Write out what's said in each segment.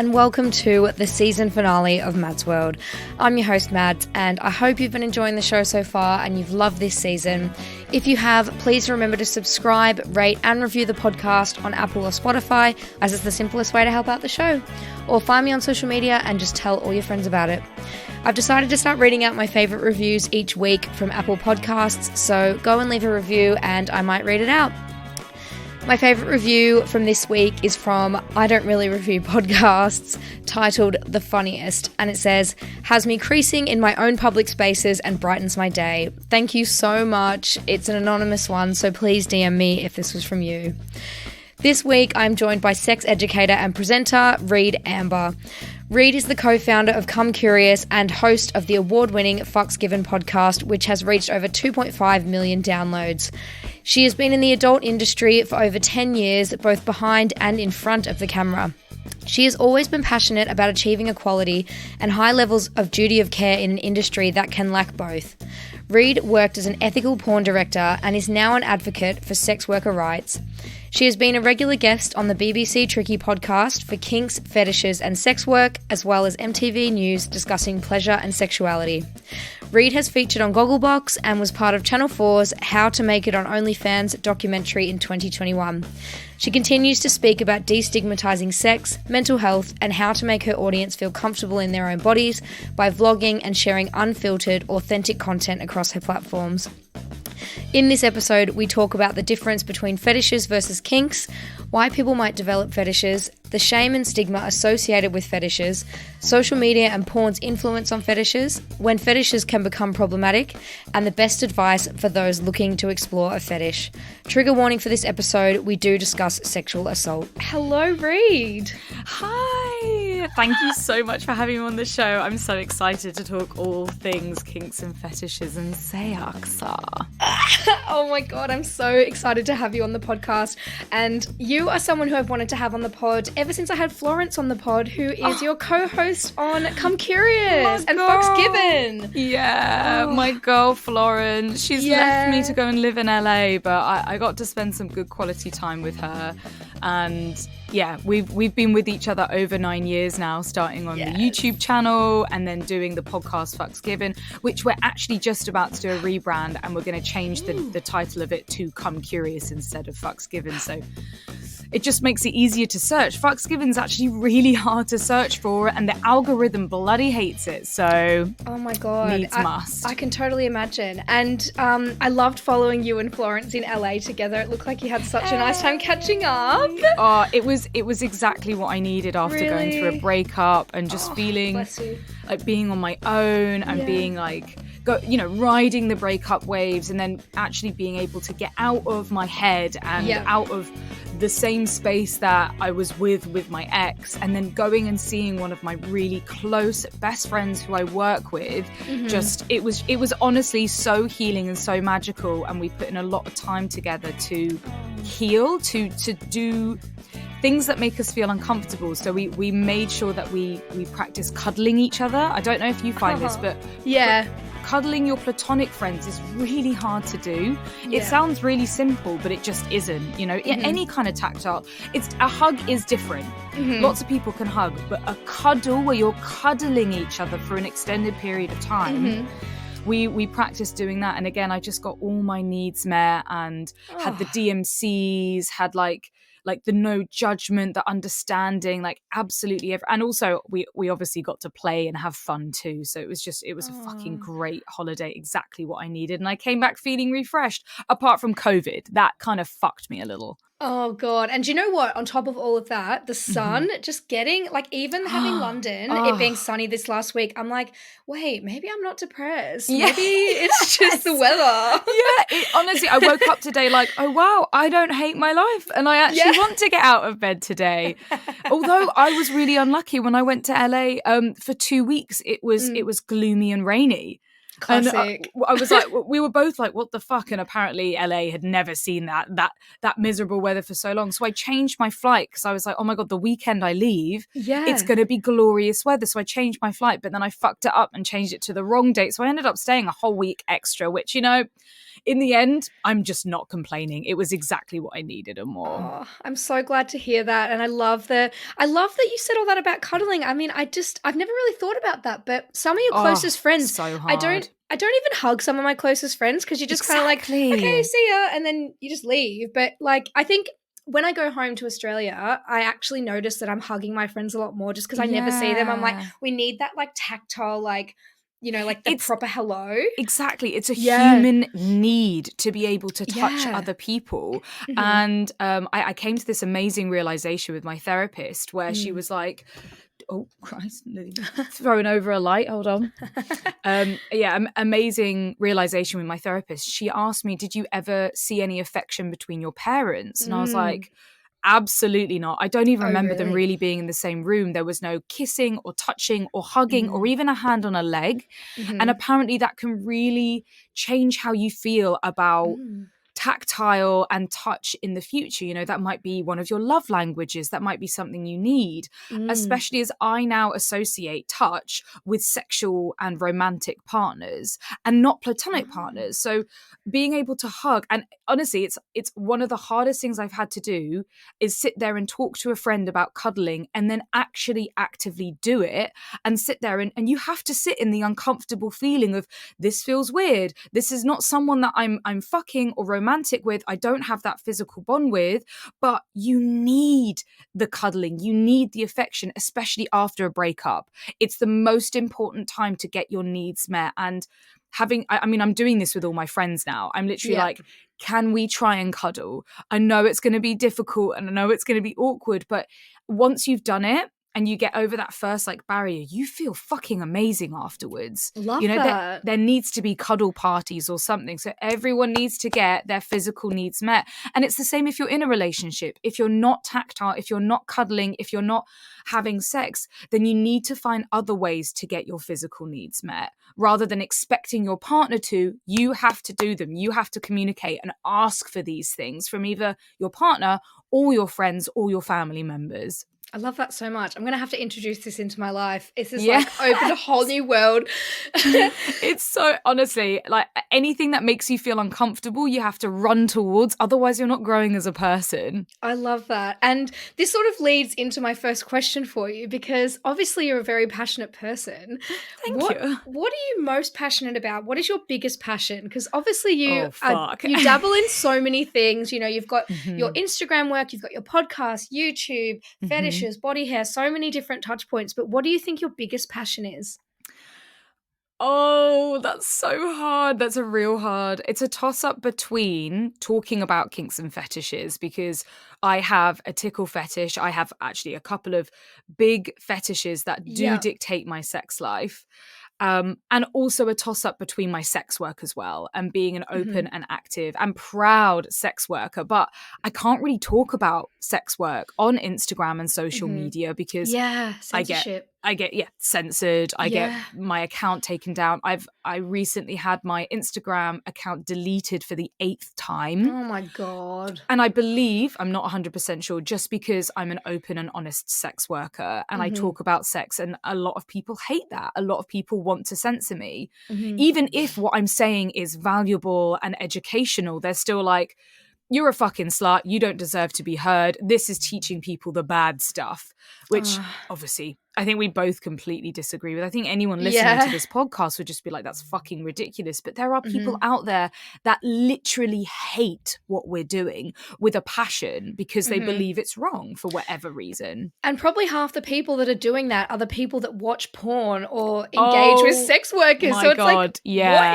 and welcome to the season finale of Mads World. I'm your host, Mads, and I hope you've been enjoying the show so far and you've loved this season. If you have, please remember to subscribe, rate, and review the podcast on Apple or Spotify, as it's the simplest way to help out the show. Or find me on social media and just tell all your friends about it. I've decided to start reading out my favourite reviews each week from Apple Podcasts, so go and leave a review and I might read it out. My favourite review from this week is from I Don't Really Review Podcasts, titled The Funniest, and it says, "Has me creasing in my own public spaces and brightens my day. Thank you so much." It's an anonymous one, so please DM me if this was from you. This week, I'm joined by sex educator and presenter, Reed Amber. Reed is the co-founder of Come Curious and host of the award-winning Fucks Given podcast, which has reached over 2.5 million downloads. She has been in the adult industry for over 10 years, both behind and in front of the camera. She has always been passionate about achieving equality and high levels of duty of care in an industry that can lack both. Reed worked as an ethical porn director and is now an advocate for sex worker rights. She has been a regular guest on the BBC Tricky podcast for kinks, fetishes and sex work, as well as MTV News discussing pleasure and sexuality. Reed has featured on Gogglebox and was part of Channel 4's How to Make It on OnlyFans documentary in 2021. She continues to speak about destigmatizing sex, mental health, and how to make her audience feel comfortable in their own bodies by vlogging and sharing unfiltered, authentic content across her platforms. In this episode, we talk about the difference between fetishes versus kinks, why people might develop fetishes, the shame and stigma associated with fetishes, social media and porn's influence on fetishes, when fetishes can become problematic, and the best advice for those looking to explore a fetish. Trigger warning for this episode, we do discuss sexual assault. Hello, Reed. Hi. Thank you so much for having me on the show. I'm so excited to talk all things kinks and fetishes and sex. Oh my God, I'm so excited to have you on the podcast. And you are someone who I've wanted to have on the pod ever since I had Florence on the pod, who is your co-host on Come Curious and Fucks Given. Yeah, my girl Florence. She's left me to go and live in LA, but I got to spend some good quality time with her. And yeah, we've been with each other over 9 years now, starting on the YouTube channel and then doing the podcast Fucks Given, which we're actually just about to do a rebrand, and we're going to change the title of it to Come Curious instead of Fucks Given. So it just makes it easier to search. Fucks Given's actually really hard to search for, and the algorithm bloody hates it. So oh my God, needs must. I can totally imagine. And I loved following you and Florence in LA together. It looked like you had such a nice time catching up. Oh, it was exactly what I needed after going through a breakup and just feeling like being on my own and being like, riding the breakup waves, and then actually being able to get out of my head and out of the same space that I was with my ex, and then going and seeing one of my really close best friends who I work with. Just it was honestly so healing and so magical, and we put in a lot of time together to heal, to do things that make us feel uncomfortable. So we made sure that we practice cuddling each other. I don't know if you find this, but cuddling your platonic friends is really hard to do. It sounds really simple, but it just isn't. Any kind of tactile. A hug is different. Lots of people can hug, but a cuddle where you're cuddling each other for an extended period of time. We practiced doing that, and again, I just got all my needs met and had the DMCs, had like the no judgment, the understanding, like absolutely and also we obviously got to play and have fun too. So it was a fucking great holiday, exactly what I needed. And I came back feeling refreshed, apart from COVID. That kind of fucked me a little. Oh God. And do you know what? On top of all of that, the sun just getting, like, even having London, it being sunny this last week, I'm like, wait, maybe I'm not depressed. Maybe it's just the weather. Honestly, I woke up today like, oh wow, I don't hate my life. And I actually want to get out of bed today. Although I was really unlucky when I went to LA for 2 weeks, it was gloomy and rainy. Classic. And I was like, we were both like, what the fuck? And apparently LA had never seen that miserable weather for so long. So I changed my flight because I was like, oh my God, the weekend I leave, it's going to be glorious weather. So I changed my flight, but then I fucked it up and changed it to the wrong date. So I ended up staying a whole week extra, which, in the end, I'm just not complaining. It was exactly what I needed and more. Oh, I'm so glad to hear that. And I love that you said all that about cuddling. I mean, I've never really thought about that, but some of your closest friends, so hard. I don't even hug some of my closest friends because you're just kind of like, okay, see ya, and then you just leave. But like, I think when I go home to Australia, I actually notice that I'm hugging my friends a lot more just because I never see them. I'm like, we need that like tactile, like, like the proper hello. Exactly. It's a human need to be able to touch other people. Mm-hmm. And I came to this amazing realization with my therapist where she was like, oh, Christ, throwing over a light. Hold on. Amazing realization with my therapist. She asked me, did you ever see any affection between your parents? And I was like, absolutely not. I don't even remember them really being in the same room. There was no kissing or touching or hugging or even a hand on a leg. And apparently that can really change how you feel about tactile and touch in the future. That might be one of your love languages. That might be something you need, especially as I now associate touch with sexual and romantic partners and not platonic partners. So being able to hug, and honestly, it's one of the hardest things I've had to do is sit there and talk to a friend about cuddling and then actually actively do it and sit there and you have to sit in the uncomfortable feeling of this feels weird. This is not someone that I'm fucking or romantic with. I don't have that physical bond with, but you need the cuddling. You need the affection, especially after a breakup. It's the most important time to get your needs met. And I'm doing this with all my friends now. I'm literally like, can we try and cuddle? I know it's going to be difficult and I know it's going to be awkward, but once you've done it, and you get over that first like barrier, you feel fucking amazing afterwards. Love that. There needs to be cuddle parties or something. So everyone needs to get their physical needs met. And it's the same if you're in a relationship. If you're not tactile, if you're not cuddling, if you're not having sex, then you need to find other ways to get your physical needs met. Rather than expecting your partner to, you have to do them. You have to communicate and ask for these things from either your partner or your friends or your family members. I love that so much. I'm going to have to introduce this into my life. It's just like opened a whole new world. It's so, honestly, like anything that makes you feel uncomfortable, you have to run towards. Otherwise, you're not growing as a person. I love that. And this sort of leads into my first question for you because obviously you're a very passionate person. Thank you. What are you most passionate about? What is your biggest passion? Because obviously you dabble in so many things. You've got your Instagram work, you've got your podcast, YouTube, fetishes, body hair, so many different touch points. But what do you think your biggest passion is? Oh, that's so hard. That's a real hard. It's a toss-up between talking about kinks and fetishes because I have a tickle fetish. I have actually a couple of big fetishes that do dictate my sex life. And also a toss-up between my sex work as well and being an open and active and proud sex worker. But I can't really talk about sex work on Instagram and social media because censorship. I get censored. I get my account taken down. I recently had my Instagram account deleted for the 8th time. Oh my God. And I believe, I'm not 100% sure, just because I'm an open and honest sex worker and I talk about sex, and a lot of people hate that. A lot of people want to censor me. Even if what I'm saying is valuable and educational, they're still like, you're a fucking slut. You don't deserve to be heard. This is teaching people the bad stuff, which obviously I think we both completely disagree with. I think anyone listening to this podcast would just be like, that's fucking ridiculous. But there are people out there that literally hate what we're doing with a passion because they believe it's wrong for whatever reason. And probably half the people that are doing that are the people that watch porn or engage with sex workers. So it's what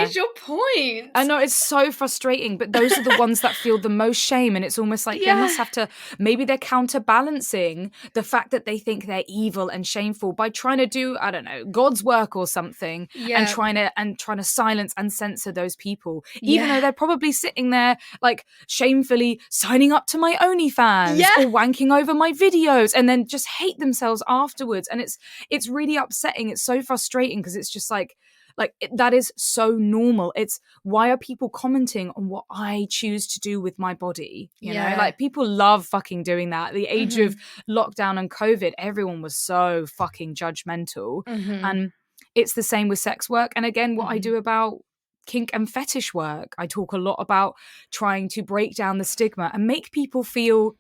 is your point? I know, it's so frustrating, but those are the ones that feel the most shame. And it's almost like they must have to, maybe they're counterbalancing the fact that they think they're evil and shameful by trying to do, I don't know, God's work or something, and trying to silence and censor those people, even though they're probably sitting there like shamefully signing up to my OnlyFans or wanking over my videos and then just hate themselves afterwards. And it's really upsetting. It's so frustrating because it's just like, Like that is so normal. It's why are people commenting on what I choose to do with my body? You know, like people love fucking doing that. At the age of lockdown and COVID, everyone was so fucking judgmental. And it's the same with sex work. And again, what I do about kink and fetish work, I talk a lot about trying to break down the stigma and make people feel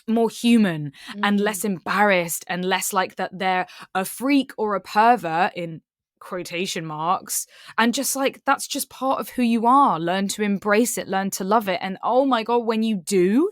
more human and less embarrassed and less like that they're a freak or a pervert in quotation marks, and just like that's just part of who you are. Learn to embrace it, learn to love it. And oh my god, when you do,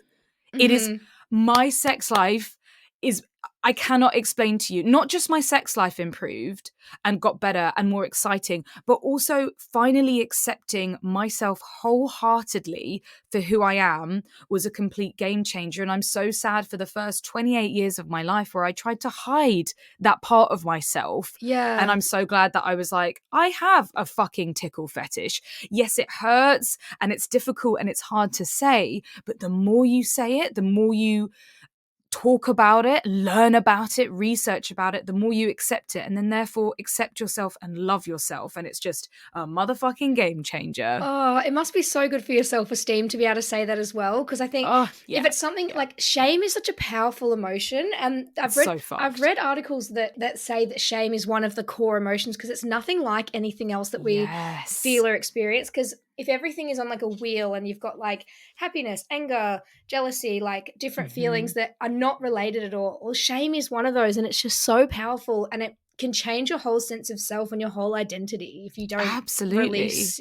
it is my sex life is, I cannot explain to you, not just my sex life improved and got better and more exciting, but also finally accepting myself wholeheartedly for who I am was a complete game changer. And I'm so sad for the first 28 years of my life where I tried to hide that part of myself. Yeah. And I'm so glad that I was like, I have a fucking tickle fetish. Yes, it hurts and it's difficult and it's hard to say, but the more you say it, the more you talk about it, learn about it, research about it, the more you accept it, and then therefore accept yourself and love yourself. And it's just a motherfucking game changer. Oh, it must be so good for your self-esteem to be able to say that as well. Because I think if it's something like shame is such a powerful emotion. And I've read articles that say that shame is one of the core emotions because it's nothing like anything else that we feel or experience. Because if everything is on like a wheel and you've got like happiness, anger, jealousy, like different feelings that are not related at all, well, shame is one of those, and it's just so powerful, and it can change your whole sense of self and your whole identity if you don't release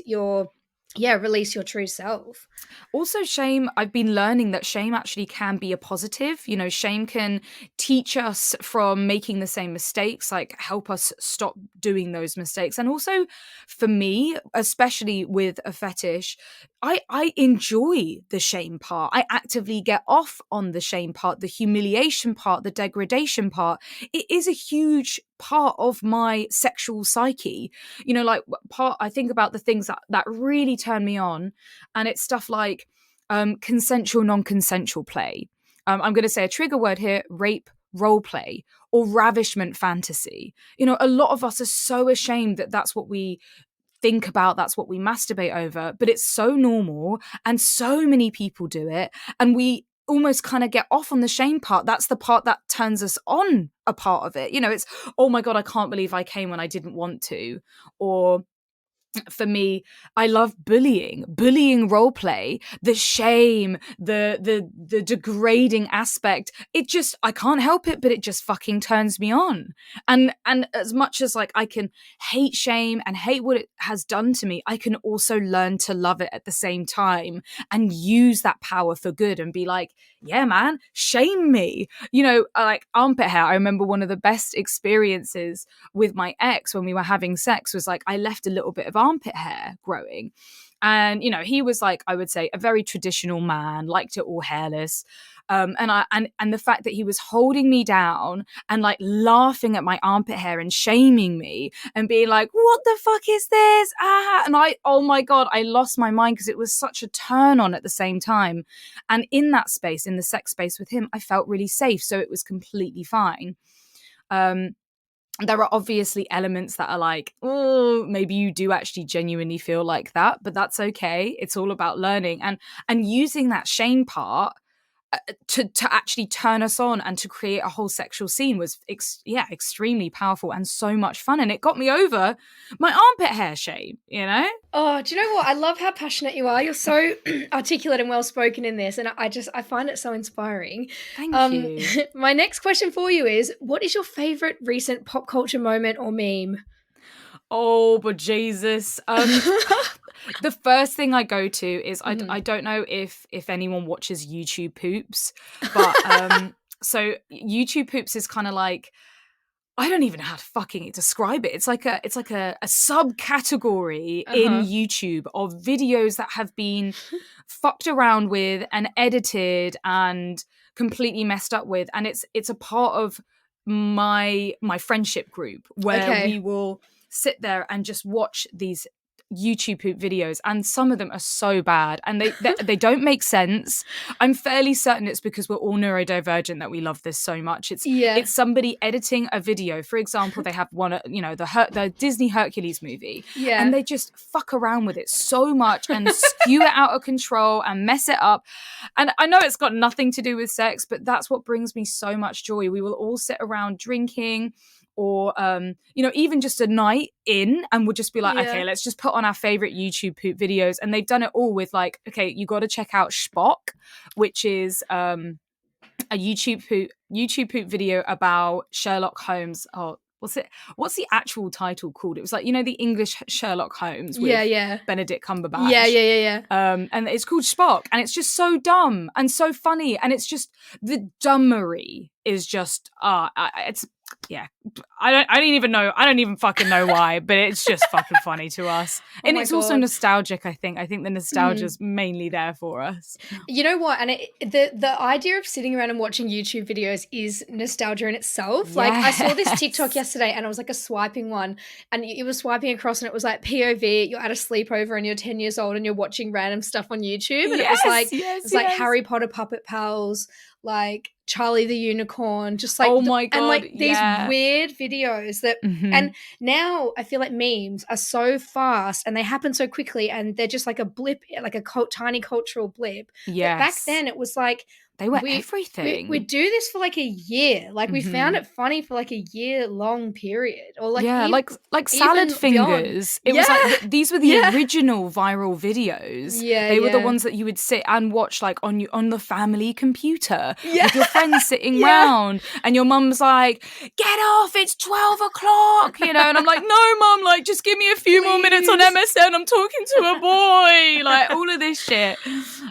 your true self. Also, shame, I've been learning that shame actually can be a positive. You know, shame can teach us from making the same mistakes, like help us stop doing those mistakes. And also for me, especially with a fetish, I enjoy the shame part. I actively get off on the shame part, the humiliation part, the degradation part. It is a huge part of my sexual psyche. You know, like I think about the things that really turn me on, and it's stuff like consensual, non-consensual play. I'm going to say a trigger word here: rape, role play, or ravishment fantasy. You know, a lot of us are so ashamed that that's what we think about, that's what we masturbate over, but it's so normal and so many people do it, and we almost kind of get off on the shame part. That's the part that turns us on a part of it. You know, it's, oh my god, I can't believe I came when I didn't want to. Or for me, I love bullying role play, the shame, the degrading aspect. It just, I can't help it, but it just fucking turns me on. And as much as like I can hate shame and hate what it has done to me, I can also learn to love it at the same time and use that power for good and be like, yeah, man, shame me. You know, like armpit hair. I remember one of the best experiences with my ex when we were having sex was like I left a little bit of armpit hair growing. And, you know, he was like, I would say, a very traditional man, liked it all hairless. And the fact that he was holding me down and like laughing at my armpit hair and shaming me and being like, what the fuck is this? And oh my God, I lost my mind because it was such a turn on at the same time. And in that space, in the sex space with him, I felt really safe. So it was completely fine. There are obviously elements that are like, oh, maybe you do actually genuinely feel like that, but that's okay. It's all about learning and using that shame part to actually turn us on and to create a whole sexual scene was extremely powerful and so much fun, and it got me over my armpit hair shame, you know. Oh, do you know what? I love how passionate you are. You're so articulate and well spoken in this, and I find it so inspiring. Thank you. My next question for you is, what is your favorite recent pop culture moment or meme? Oh, but Jesus. The first thing I go to is I don't know if anyone watches YouTube poops, but so YouTube poops is kind of like, I don't even know how to fucking describe it. It's like a subcategory in YouTube of videos that have been fucked around with and edited and completely messed up with, and it's a part of my friendship group where we will sit there and just watch these YouTube poop videos, and some of them are so bad, and they don't make sense. I'm fairly certain it's because we're all neurodivergent that we love this so much. It's somebody editing a video. For example, they have one, you know, the Disney Hercules movie, and they just fuck around with it so much and skew it out of control and mess it up. And I know it's got nothing to do with sex, but that's what brings me so much joy. We will all sit around drinking, or you know, even just a night in, and we'll just be like, okay, let's just put on our favorite YouTube poop videos. And they've done it all with like, okay, you got to check out Spock, which is a YouTube poop video about Sherlock Holmes. Oh, what's the actual title called? It was like, you know, the English Sherlock Holmes with Benedict Cumberbatch. And it's called Spock, and it's just so dumb and so funny, and it's just, the dumbery is just it's I don't even fucking know why, but it's just fucking funny to us. And it's also nostalgic, I think the nostalgia's mainly there for us. You know what? And the idea of sitting around and watching YouTube videos is nostalgia in itself. Like, I saw this TikTok yesterday, and it was like a swiping one, and it was swiping across, and it was like POV, you're at a sleepover and you're 10 years old and you're watching random stuff on YouTube, and it was like like Harry Potter Puppet Pals, like Charlie the Unicorn, just like, oh my God, and like these weird videos that, and now I feel like memes are so fast and they happen so quickly, and they're just like a blip, like a tiny cultural blip. Yes. But back then it was like, they were everything. We do this for like a year. Like, we found it funny for like a year-long period. Or like, like salad fingers. It was like, these were the original viral videos. They were the ones that you would sit and watch like on the family computer with your friends sitting round, and your mum's like, get off, it's 12 o'clock, you know, and I'm like, no mum, like, just give me a few more minutes on MSN, I'm talking to a boy, like all of this shit.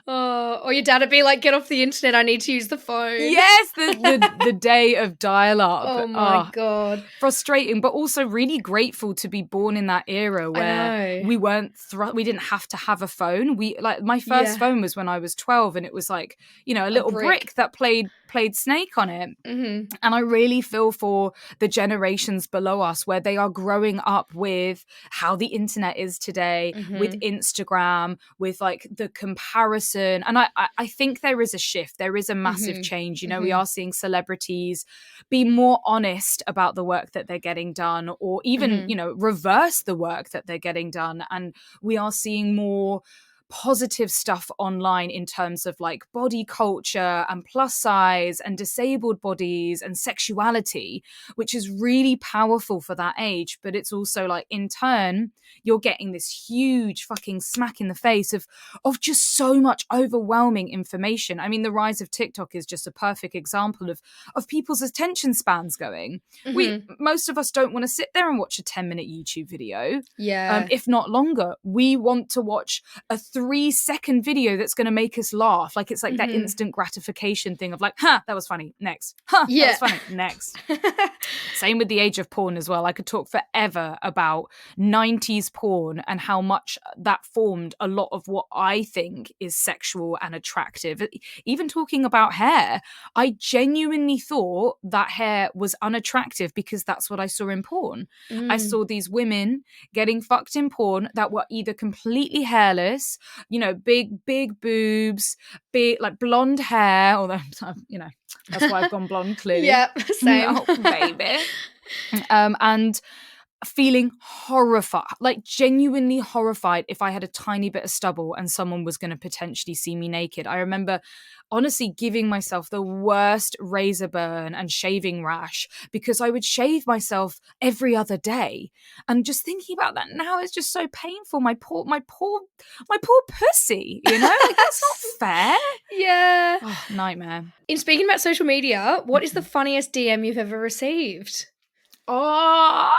Or your dad would be like, get off the internet, I need to use the phone. Yes, the day of dial-up. Oh my God. Frustrating, but also really grateful to be born in that era where we weren't we didn't have to have a phone. We, like, my first phone was when I was 12, and it was like, you know, a little brick that played Snake on it. And I really feel for the generations below us where they are growing up with how the internet is today, with Instagram, with like the comparison. And I think there is a shift. There is a massive change. You know, we are seeing celebrities be more honest about the work that they're getting done, or even, you know, reverse the work that they're getting done. And we are seeing more positive stuff online in terms of like body culture and plus size and disabled bodies and sexuality, which is really powerful for that age. But it's also like, in turn, you're getting this huge fucking smack in the face of just so much overwhelming information. I mean, the rise of TikTok is just a perfect example of people's attention spans going. Most of us don't want to sit there and watch a 10-minute YouTube video, if not longer. We want to watch a 3-second video that's going to make us laugh. Like, it's like that instant gratification thing of like, that was funny, next. That was funny, next. Same with the age of porn as well. I could talk forever about 90s porn and how much that formed a lot of what I think is sexual and attractive. Even talking about hair, I genuinely thought that hair was unattractive because that's what I saw in porn. I saw these women getting fucked in porn that were either completely hairless, you know, big boobs, big, like, blonde hair, although, you know, that's why I've gone blonde, clearly. Yep, same. Oh, baby. And feeling horrified, like genuinely horrified if I had a tiny bit of stubble and someone was going to potentially see me naked. I remember honestly giving myself the worst razor burn and shaving rash because I would shave myself every other day. And just thinking about that now is just so painful. My poor pussy, you know? Like, that's not fair. Yeah. Oh, nightmare. In speaking about social media, what is the funniest DM you've ever received? Oh,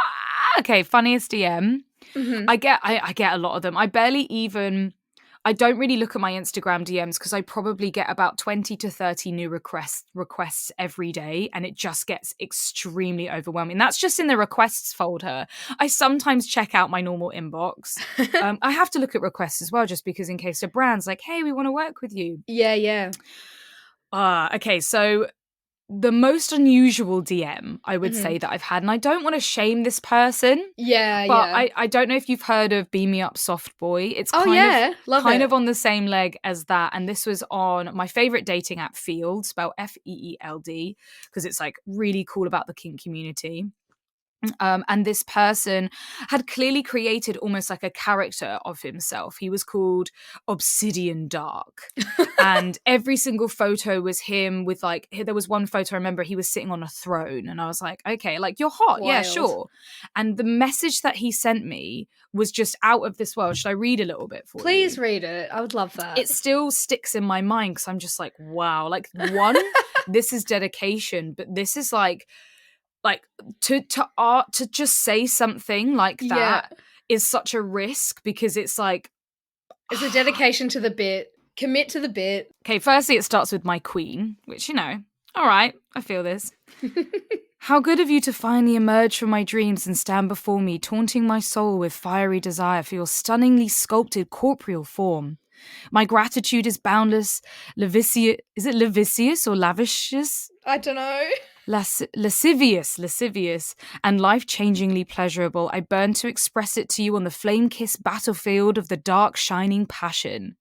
okay. Funniest DM. I get a lot of them. I don't really look at my Instagram DMs because I probably get about 20 to 30 new requests every day, and it just gets extremely overwhelming. That's just in the requests folder. I sometimes check out my normal inbox. I have to look at requests as well, just because in case a brand's like, hey, we want to work with you. Yeah. Okay, so the most unusual DM I would say that I've had, and I don't want to shame this person. But I don't know if you've heard of Beam Me Up Soft Boy. It's kind of on the same leg as that. And this was on my favorite dating app, Feeld, spelled Feeld, because it's like really cool about the kink community. And this person had clearly created almost like a character of himself. He was called Obsidian Dark. And every single photo was him with like, there was one photo I remember he was sitting on a throne. And I was like, okay, like you're hot. Wild. Yeah, sure. And the message that he sent me was just out of this world. Should I read a little bit for you? Please read it. I would love that. It still sticks in my mind because I'm just like, wow. Like one, this is dedication, but this is like to art, to just say something like that is such a risk, because it's like it's a dedication to the bit. Commit to the bit. Okay, firstly it starts with my queen, which, you know, all right, I feel this. How good of you to finally emerge from my dreams and stand before me, taunting my soul with fiery desire for your stunningly sculpted corporeal form. My gratitude is boundless. Is it lascivious or lavicious? I don't know. Lascivious, and life-changingly pleasurable. I burn to express it to you on the flame-kissed battlefield of the dark, shining passion.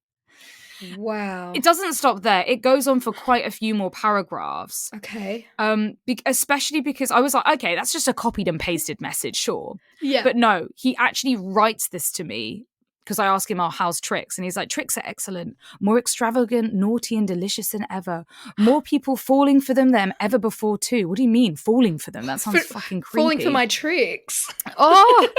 Wow. It doesn't stop there. It goes on for quite a few more paragraphs. Okay. Especially because I was like, okay, that's just a copied and pasted message, sure. Yeah. But no, he actually writes this to me. Because I ask him, oh, how's Tricks? And he's like, Tricks are excellent. More extravagant, naughty, and delicious than ever. More people falling for them than ever before, too. What do you mean, falling for them? That sounds fucking creepy. Falling for my tricks. Oh!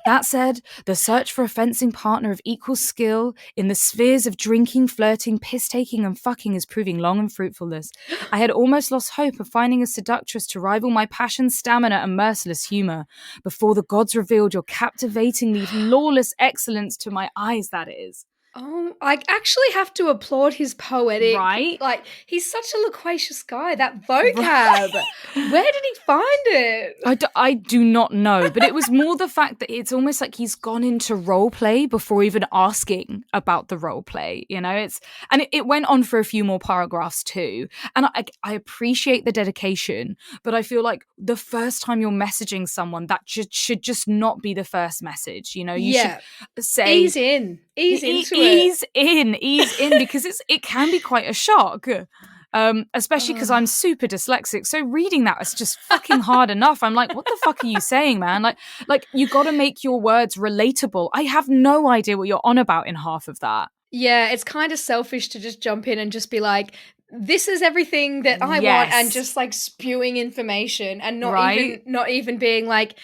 That said, the search for a fencing partner of equal skill in the spheres of drinking, flirting, piss-taking, and fucking is proving long and fruitfulness. I had almost lost hope of finding a seductress to rival my passion, stamina, and merciless humour before the gods revealed your captivatingly lawless excellence to my eyes, that is. Oh, I actually have to applaud his poetic. Right? Like, he's such a loquacious guy. That vocab. Right. Where did he find it? I do not know, but it was more the fact that it's almost like he's gone into role play before even asking about the role play, you know? It went on for a few more paragraphs too. And I appreciate the dedication, but I feel like the first time you're messaging someone, that should just not be the first message, you know? You should say... Ease in. Ease in, because it can be quite a shock. Especially because I'm super dyslexic, so reading that is just fucking hard enough. I'm like, what the fuck are you saying, man? Like you got to make your words relatable. I have no idea what you're on about in half of that. Yeah, it's kind of selfish to just jump in and just be like, this is everything that I want, and just like spewing information and not even being like,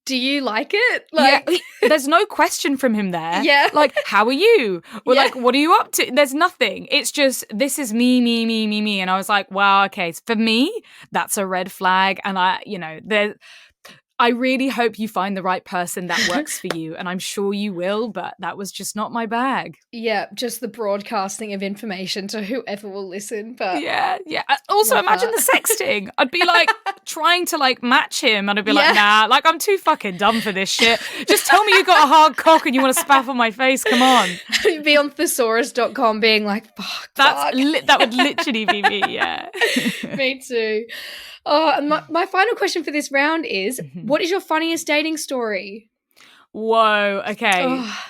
do you like it? Like, yeah, there's no question from him there. Yeah. Like, how are you? Or like, what are you up to? There's nothing. It's just, this is me. And I was like, wow, okay. For me, that's a red flag. And I really hope you find the right person that works for you, and I'm sure you will, but that was just not my bag. Yeah, just the broadcasting of information to whoever will listen. But yeah. Also, imagine the sexting. I'd be like trying to like match him, and I'd be like, nah, like I'm too fucking dumb for this shit. Just tell me you got a hard cock and you want to spaff on my face. Come on. You'd be on thesaurus.com being like, fuck. That would literally be me, yeah. Me too. Oh, my final question for this round is, what is your funniest dating story? Whoa, okay. Oh,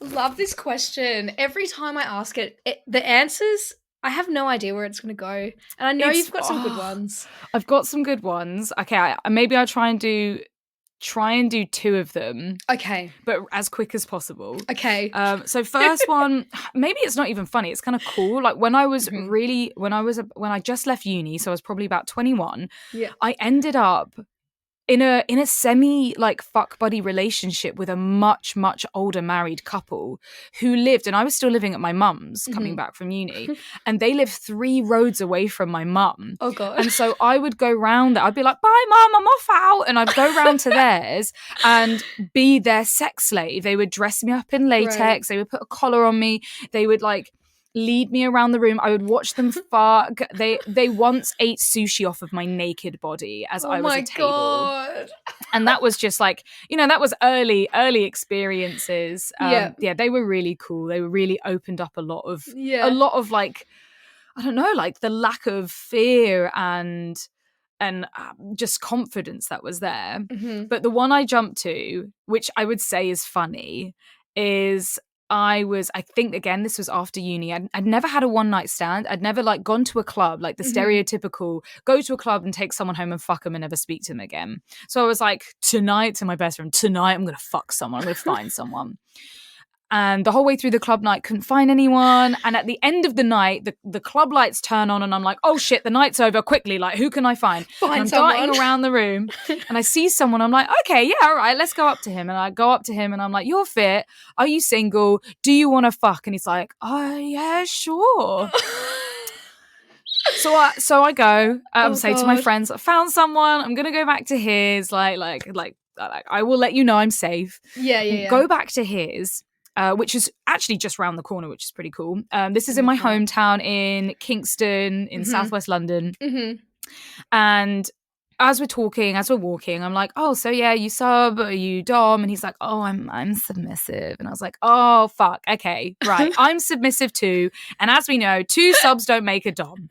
love this question. Every time I ask it, the answers, I have no idea where it's going to go. And I know you've got some good ones. I've got some good ones. Okay, maybe I'll try and do two of them. Okay. But as quick as possible. Okay. So first one, maybe it's not even funny. It's kind of cool. Like when I was when I just left uni, so I was probably about 21. Yeah. I ended up in a semi like fuck buddy relationship with a much older married couple who lived, and I was still living at my mum's coming back from uni, and they lived 3 roads away from my mum. Oh god. And so I would go round there. I'd be like, bye mum, I'm off out, and I'd go round to theirs and be their sex slave. They would dress me up in latex, right. They would put a collar on me, they would like lead me around the room. I would watch them fuck. They once ate sushi off of my naked body as I was a table. God. And that was just like, that was early experiences. Yeah, they were really cool. They were really opened up a lot of like I don't know, like the lack of fear and just confidence that was there. Mm-hmm. But the one I jumped to, which I would say is funny, is I think, again, this was after uni. I'd never had a one night stand. I'd never like gone to a club, like the stereotypical go to a club and take someone home and fuck them and never speak to them again. So I was like, tonight, to my best friend, tonight I'm going to fuck someone. I'm going to find someone. And the whole way through the club night, couldn't find anyone. And at the end of the night, the club lights turn on and I'm like, oh shit, the night's over, quickly. Like, who can I find? And I'm darting around the room and I see someone. I'm like, okay, yeah, all right, let's go up to him. And I go up to him and I'm like, you're fit. Are you single? Do you want to fuck? And he's like, oh, yeah, sure. So I go, say to my friends, I found someone. I'm going to go back to his, like, I will let you know I'm safe. Yeah. Go back to his. Which is actually just round the corner, which is pretty cool. This is in my hometown in Kingston in southwest London. And as we're walking, I'm like, oh, so yeah, you sub, are you dom? And he's like, oh, I'm submissive. And I was like, oh, fuck, okay, right, I'm submissive too. And as we know, 2 subs don't make a dom.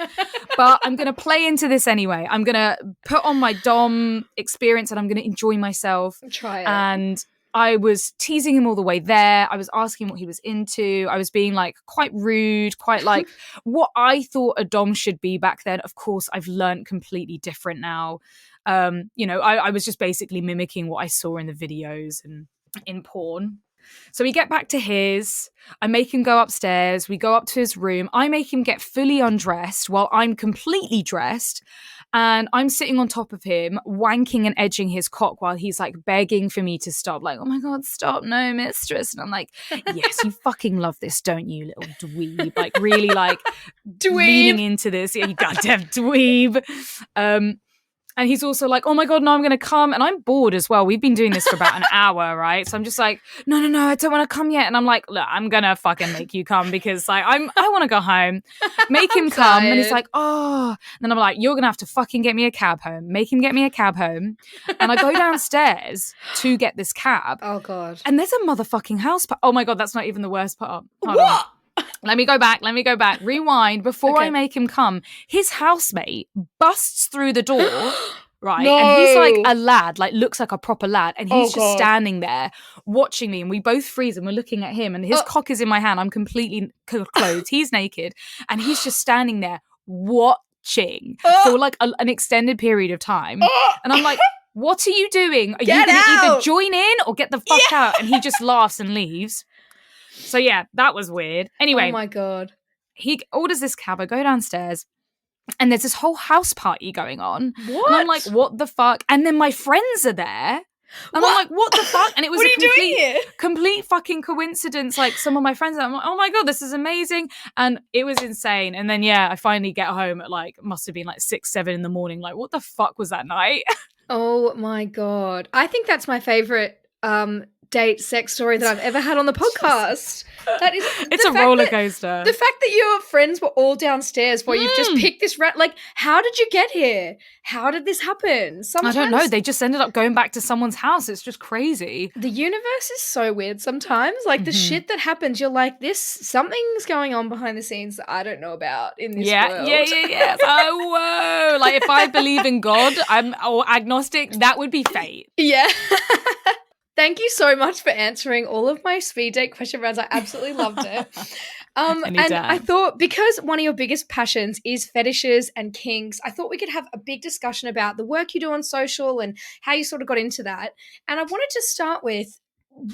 But I'm going to play into this anyway. I'm going to put on my dom experience and I'm going to enjoy myself. Try it. And I was teasing him all the way there. I was asking what he was into. I was being like quite rude, quite like what I thought a dom should be back then. Of course, I've learned completely different now. I was just basically mimicking what I saw in the videos and in porn. So we get back to his. I make him go upstairs. We go up to his room. I make him get fully undressed while I'm completely dressed. And I'm sitting on top of him, wanking and edging his cock while he's like begging for me to stop. Like, oh my God, stop, no, mistress. And I'm like, yes, you fucking love this, don't you, little dweeb? Like, really, like, leaning into this. Yeah, you goddamn dweeb. And he's also like, oh my God, no, I'm going to come. And I'm bored as well. We've been doing this for about an hour, right? So I'm just like, no, I don't want to come yet. And I'm like, look, I'm going to fucking make you come because like I want to go home. Make him come. And he's like, oh. And then I'm like, you're going to have to fucking get me a cab home. Make him get me a cab home. And I go downstairs to get this cab. Oh God. And there's a motherfucking house. Oh my God, that's not even the worst part. Hold on. Let me go back. Rewind. Before I make him come, his housemate busts through the door, right? No. And he's like a lad, like looks like a proper lad. And he's just standing there watching me. And we both freeze and we're looking at him. And his cock is in my hand. I'm completely clothed. He's naked. And he's just standing there watching for like an extended period of time. And I'm like, what are you doing? Are you going to either join in or get the fuck out? And he just laughs and leaves. So yeah, that was weird. Anyway. Oh my God. He orders this cab. I go downstairs and there's this whole house party going on. What? And I'm like, what the fuck? And then my friends are there. And I'm like, what the fuck? And it was complete fucking coincidence. Like some of my friends, I'm like, oh my God, this is amazing. And it was insane. And then, yeah, I finally get home at like, must have been like 6, 7 in the morning. Like, what the fuck was that night? Oh my God. I think that's my favorite date sex story that I've ever had on the podcast. That is, it's a roller coaster. The fact that your friends were all downstairs while you've just picked this like, how did you get here? How did this happen? I don't know. They just ended up going back to someone's house. It's just crazy. The universe is so weird sometimes. Like the shit that happens, you're like, something's going on behind the scenes that I don't know about in this world. Yeah. Oh, whoa. Like if I believe in God, or agnostic, that would be fate. Yeah. Thank you so much for answering all of my speed date question rounds. I absolutely loved it. And I thought because one of your biggest passions is fetishes and kinks, I thought we could have a big discussion about the work you do on social and how you sort of got into that. And I wanted to start with,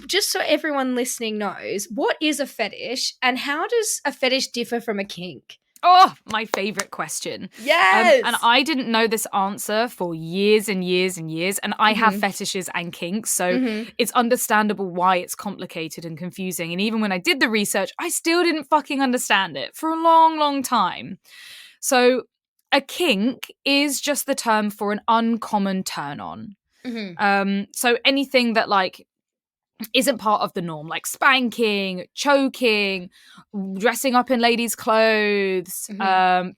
just so everyone listening knows, what is a fetish and how does a fetish differ from a kink? Oh, my favorite question. Yes. And I didn't know this answer for years and years and years. And I have fetishes and kinks. So it's understandable why it's complicated and confusing. And even when I did the research, I still didn't fucking understand it for a long, long time. So a kink is just the term for an uncommon turn on. So anything that like isn't part of the norm, like spanking, choking, dressing up in ladies' clothes,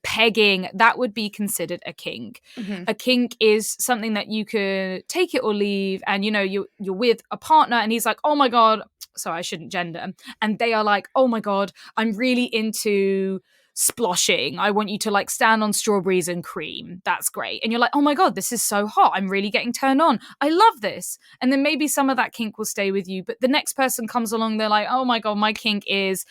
pegging, that would be considered a kink. A kink is something that you could take it or leave, and you know you're with a partner and he's like, oh my God, so I shouldn't gender, and they are like, oh my God, I'm really into sploshing. I want you to like stand on strawberries and cream. That's great. And you're like, oh my God, this is so hot. I'm really getting turned on. I love this. And then maybe some of that kink will stay with you. But the next person comes along, they're like, oh my God, my kink is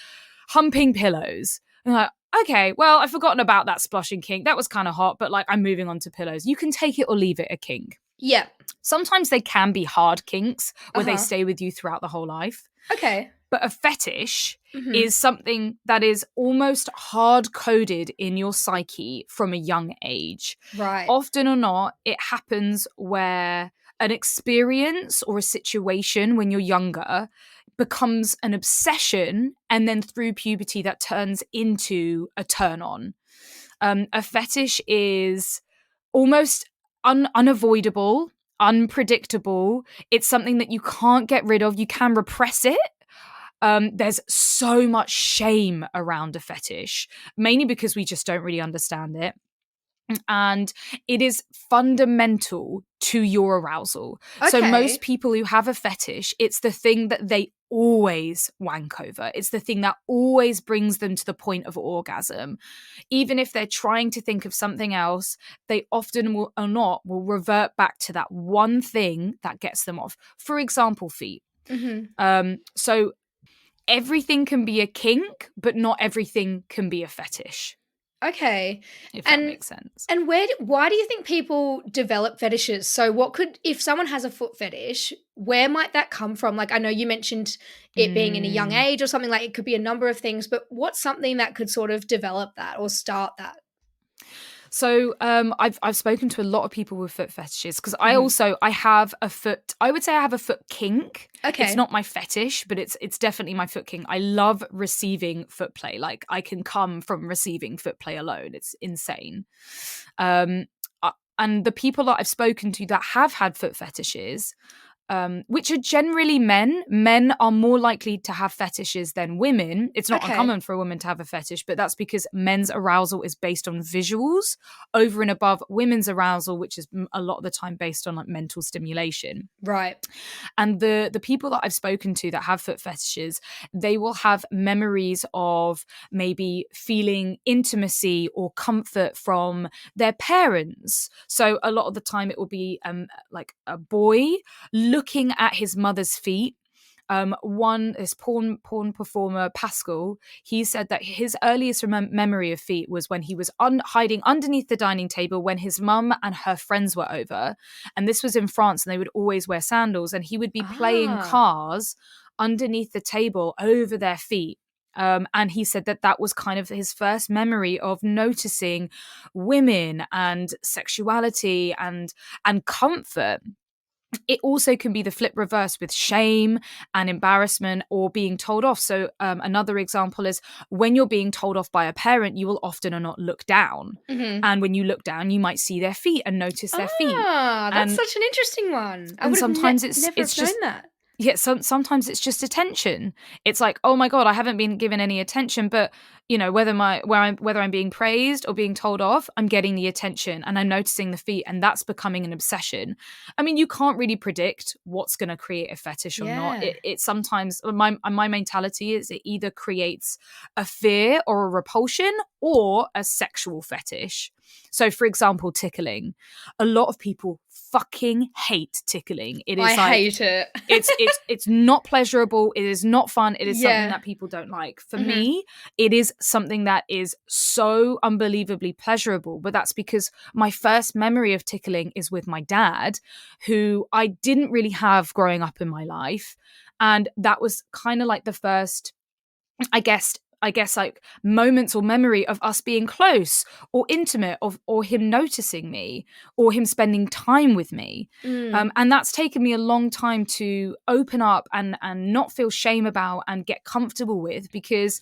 humping pillows. And you're like, okay, well, I've forgotten about that sploshing kink. That was kind of hot, but like I'm moving on to pillows. You can take it or leave it a kink. Yeah. Sometimes they can be hard kinks where they stay with you throughout the whole life. Okay. But a fetish is something that is almost hard-coded in your psyche from a young age. Right. Often or not, it happens where an experience or a situation when you're younger becomes an obsession, and then through puberty that turns into a turn-on. A fetish is almost unavoidable, unpredictable. It's something that you can't get rid of. You can repress it. There's so much shame around a fetish, mainly because we just don't really understand it. And it is fundamental to your arousal. Okay. So most people who have a fetish, it's the thing that they always wank over. It's the thing that always brings them to the point of orgasm. Even if they're trying to think of something else, they often will revert back to that one thing that gets them off. For example, feet. So everything can be a kink, but not everything can be a fetish. Okay. If that makes sense. And why do you think people develop fetishes? So if someone has a foot fetish, where might that come from? Like, I know you mentioned it being in a young age or something, like it could be a number of things, but what's something that could sort of develop that or start that? So I've spoken to a lot of people with foot fetishes because I have a foot, I would say I have a foot kink. Okay. It's not my fetish, but it's definitely my foot kink. I love receiving foot play. Like I can come from receiving foot play alone. It's insane. And the people that I've spoken to that have had foot fetishes, which are generally men are more likely to have fetishes than women. It's not uncommon for a woman to have a fetish, but that's because men's arousal is based on visuals over and above women's arousal, which is a lot of the time based on like mental stimulation. Right. And the people that I've spoken to that have foot fetishes, they will have memories of maybe feeling intimacy or comfort from their parents. So a lot of the time it will be like a boy looking at his mother's feet. This porn performer, Pascal, he said that his earliest memory of feet was when he was hiding underneath the dining table when his mum and her friends were over. And this was in France, and they would always wear sandals, and he would be playing cars underneath the table over their feet. And he said that was kind of his first memory of noticing women and sexuality and comfort. It also can be the flip reverse with shame and embarrassment or being told off. So another example is when you're being told off by a parent, you will often or not look down. And when you look down, you might see their feet and notice their feet. That's such an interesting one. I would have never just known that. Yeah, sometimes it's just attention. It's like, oh my God, I haven't been given any attention, but you know, whether I'm being praised or being told off, I'm getting the attention and I'm noticing the feet, and that's becoming an obsession. I mean, you can't really predict what's going to create a fetish or not. It sometimes my mentality is it either creates a fear or a repulsion or a sexual fetish. So, for example, tickling. A lot of people fucking hate tickling. I hate it. It's not pleasurable. It is not fun. It is something that people don't like. For me, it is something that is so unbelievably pleasurable. But that's because my first memory of tickling is with my dad, who I didn't really have growing up in my life. And that was kind of like the first, I guess like moments or memory of us being close or intimate or him noticing me or him spending time with me. And that's taken me a long time to open up and not feel shame about and get comfortable with, because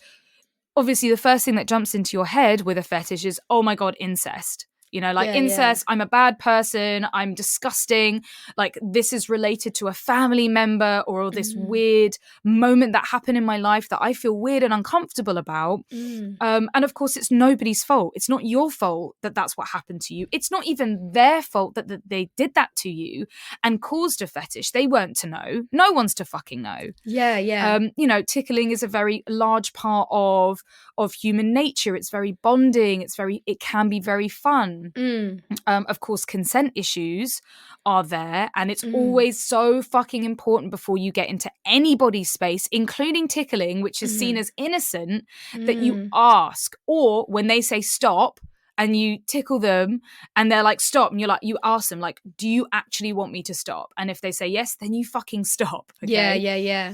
obviously the first thing that jumps into your head with a fetish is, oh my God, incest. You know, like incest, I'm a bad person, I'm disgusting. Like this is related to a family member or this weird moment that happened in my life that I feel weird and uncomfortable about. And of course, it's nobody's fault. It's not your fault that that's what happened to you. It's not even their fault that they did that to you and caused a fetish. They weren't to know. No one's to fucking know. You know, tickling is a very large part of human nature. It's very bonding. It can be very fun. Of course, consent issues are there, and it's always so fucking important before you get into anybody's space, including tickling, which is seen as innocent, that you ask. Or when they say stop and you tickle them and they're like stop, and you're like, you ask them like, do you actually want me to stop? And if they say yes, then you fucking stop. Okay?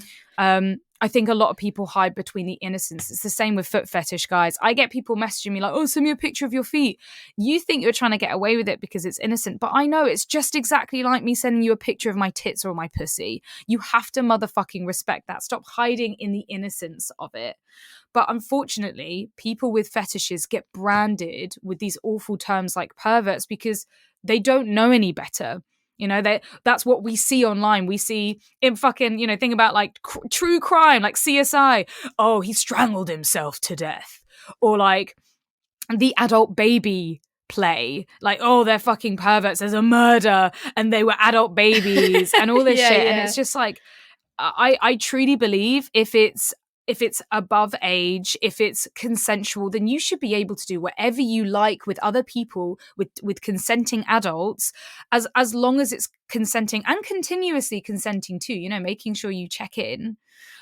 I think a lot of people hide between the innocence. It's the same with foot fetish, guys. I get people messaging me like, oh, send me a picture of your feet. You think you're trying to get away with it because it's innocent, but I know it's just exactly like me sending you a picture of my tits or my pussy. You have to motherfucking respect that. Stop hiding in the innocence of it. But unfortunately, people with fetishes get branded with these awful terms like perverts because they don't know any better. You know, that's what we see online. We see in fucking, you know, think about like true crime, like CSI. Oh, he strangled himself to death. Or like the adult baby play. Like, oh, they're fucking perverts. There's a murder and they were adult babies and all this shit. And it's just like, I truly believe if it's above age, if it's consensual, then you should be able to do whatever you like with other people, with consenting adults, as long as it's consenting and continuously consenting too, you know, making sure you check in.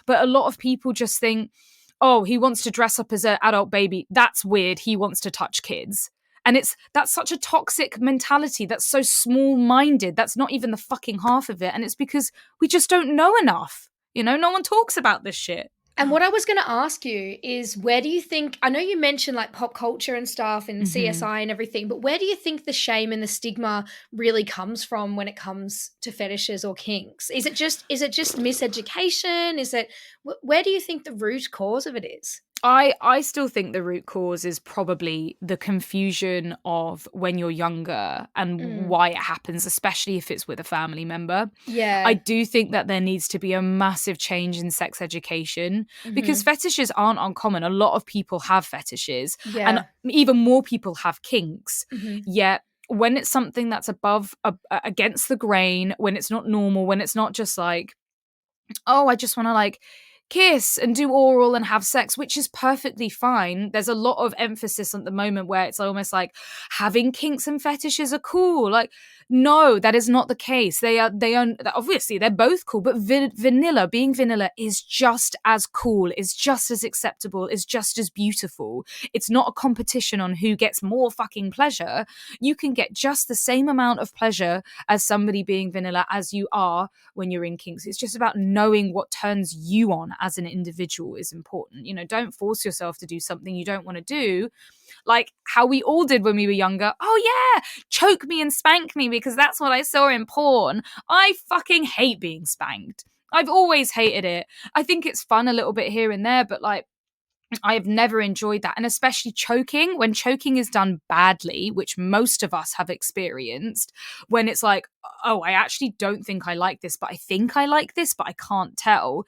But a lot of people just think, oh, he wants to dress up as an adult baby. That's weird. He wants to touch kids. And that's such a toxic mentality. That's so small-minded. That's not even the fucking half of it. And it's because we just don't know enough. You know, no one talks about this shit. And what I was going to ask you is, where do you think, I know you mentioned like pop culture and stuff and CSI and everything, but where do you think the shame and the stigma really comes from when it comes to fetishes or kinks? Is it just miseducation? Where do you think the root cause of it is? I still think the root cause is probably the confusion of when you're younger and why it happens, especially if it's with a family member. Yeah. I do think that there needs to be a massive change in sex education because fetishes aren't uncommon. A lot of people have fetishes and even more people have kinks. Yet when it's something that's above, against the grain, when it's not normal, when it's not just like, oh, I just want to like kiss and do oral and have sex, which is perfectly fine. There's a lot of emphasis at the moment where it's almost like having kinks and fetishes are cool. Like, no, that is not the case. They are obviously they're both cool, but being vanilla is just as cool, is just as acceptable, is just as beautiful. It's not a competition on who gets more fucking pleasure. You can get just the same amount of pleasure as somebody being vanilla as you are when you're in kinks. It's just about knowing what turns you on as an individual is important. You know, don't force yourself to do something you don't want to do, like how we all did when we were younger. Oh yeah, choke me and spank me because that's what I saw in porn. I fucking hate being spanked. I've always hated it. I think it's fun a little bit here and there, but like I've never enjoyed that. And especially choking, when choking is done badly, which most of us have experienced, when it's like, oh, I actually don't think I like this, but I think I like this, but I can't tell.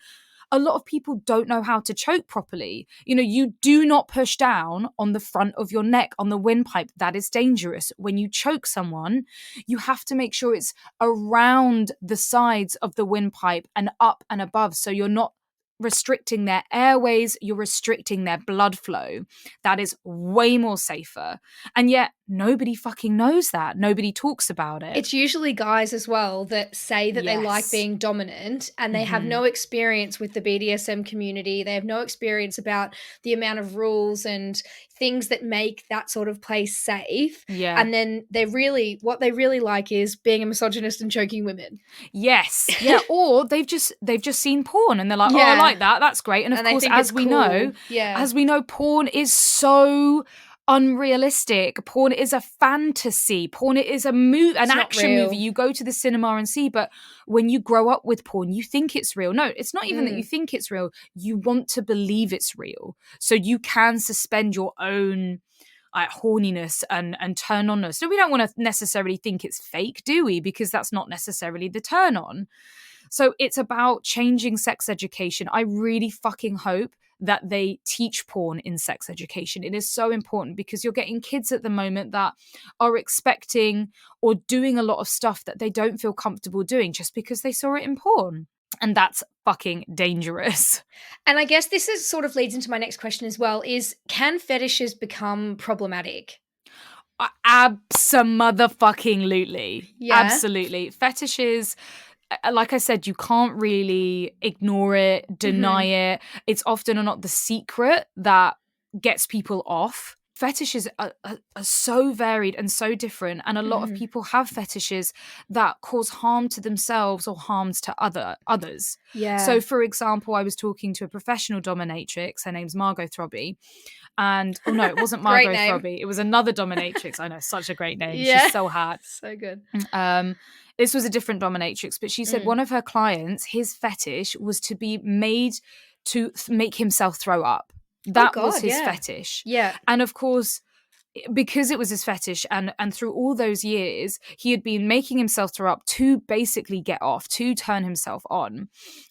A lot of people don't know how to choke properly. You know, you do not push down on the front of your neck, on the windpipe. That is dangerous. When you choke someone, you have to make sure it's around the sides of the windpipe and up and above. So you're not restricting their airways, you're restricting their blood flow. That is way more safer. And yet nobody fucking knows that. Nobody talks about it. It's usually guys as well that say that they like being dominant and they have no experience with the BDSM community. They have no experience about the amount of rules and things that make that sort of place safe. Yeah. And then what they really like is being a misogynist and choking women. Yes. Yeah. Or they've just seen porn and they're like, oh, I like that. That's great. And of course, as we know, porn is so unrealistic. Porn is a fantasy. Porn is an action movie you go to the cinema and see, but when you grow up with porn, you think it's real. No, it's not even that you think it's real. You want to believe it's real. So you can suspend your own horniness and turn onness. So we don't want to necessarily think it's fake, do we? Because that's not necessarily the turn on. So it's about changing sex education. I really fucking hope that they teach porn in sex education. It is so important because you're getting kids at the moment that are expecting or doing a lot of stuff that they don't feel comfortable doing just because they saw it in porn. And that's fucking dangerous. And I guess this is sort of leads into my next question as well, is can fetishes become problematic? Abso-motherfucking-lutely. Yeah. Absolutely. Fetishes, like I said, you can't really ignore it, deny it. It's often or not the secret that gets people off. Fetishes are so varied and so different, and a lot of people have fetishes that cause harm to themselves or harms to others. Yeah. So, for example, I was talking to a professional dominatrix. Her name's Margot Throbby. And, oh no, it wasn't Margot Throbby. It was another dominatrix. I know, such a great name. Yeah. She's so hot. So good. This was a different dominatrix, but she said one of her clients, his fetish was to be made to make himself throw up. That was his fetish. Yeah. And of course, because it was his fetish and through all those years, he had been making himself throw up to basically get off, to turn himself on.